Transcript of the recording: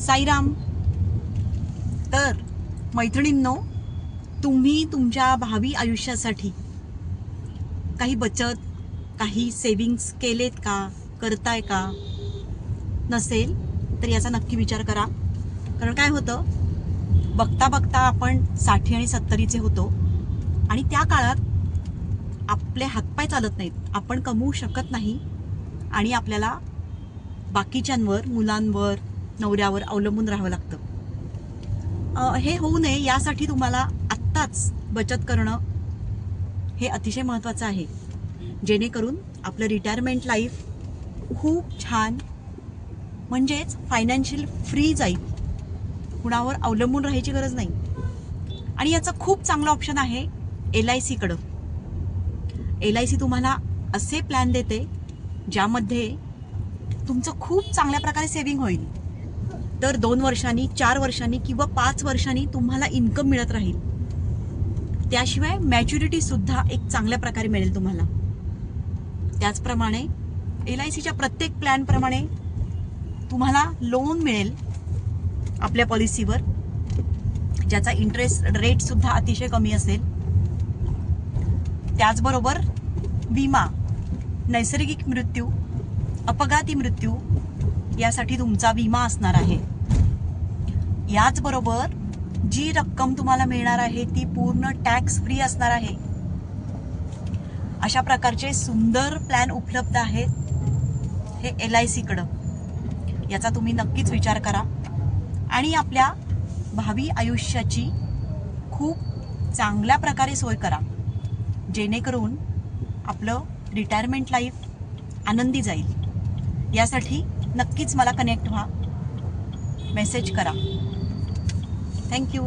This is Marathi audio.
साईराम. तर मैत्रिणींनो, तुम्ही तुमच्या भावी आयुष्यासाठी काही बचत, काही सेविंग्स केलेत का, करताय का? नसेल तर याचा नक्की विचार करा. कारण काय होतं, बघता बघता आपण 60 आणि 70चे होतो आणि त्या काळात आपले हातपाय चालत नाहीत, आपण कमवू शकत नाही आणि आपल्याला बाकीच्यांवर, मुलांवर, नवऱ्यावर अवलंबून राहावं लागतं. हे होऊ नये यासाठी तुम्हाला आत्ताच बचत करणं हे अतिशय महत्त्वाचं आहे, जेणेकरून आपलं रिटायरमेंट लाईफ खूप छान, म्हणजेच फायनान्शियल फ्री जाईल. कुणावर अवलंबून राहायची गरज नाही. आणि याचं खूप चांगलं ऑप्शन आहे LICकडं. LIC तुम्हाला असे प्लॅन देते ज्यामध्ये तुमचं खूप चांगल्या प्रकारे सेव्हिंग होईल. तर 2 वर्षांनी, 4 वर्षांनी किंवा 5 वर्षांनी तुम्हाला इन्कम मिळत राहील. त्याशिवाय मॅच्युरिटी सुद्धा एक चांगल्या प्रकारे मिळेल तुम्हाला. त्याचप्रमाणे LICच्या प्रत्येक प्लॅनप्रमाणे तुम्हाला लोन मिळेल आपल्या पॉलिसीवर, ज्याचा इंटरेस्ट रेट सुद्धा अतिशय कमी असेल. त्याचबरोबर विमा, नैसर्गिक मृत्यू, अपघाती मृत्यू यासाठी तुमचा विमा असणार आहे. याचबरोबर जी रक्कम तुम्हाला मिळणार आहे ती पूर्ण टॅक्स फ्री असणार आहे. अशा प्रकारचे सुंदर प्लॅन उपलब्ध आहेत हे LICकडं. याचा तुम्ही नक्कीच विचार करा आणि आपल्या भावी आयुष्याची खूप चांगल्या प्रकारे सोय करा, जेणेकरून आपलं रिटायरमेंट लाईफ आनंदी जाईल. यासाठी नक्कीच मला कनेक्ट व्हा, मेसेज करा. थँक्यू.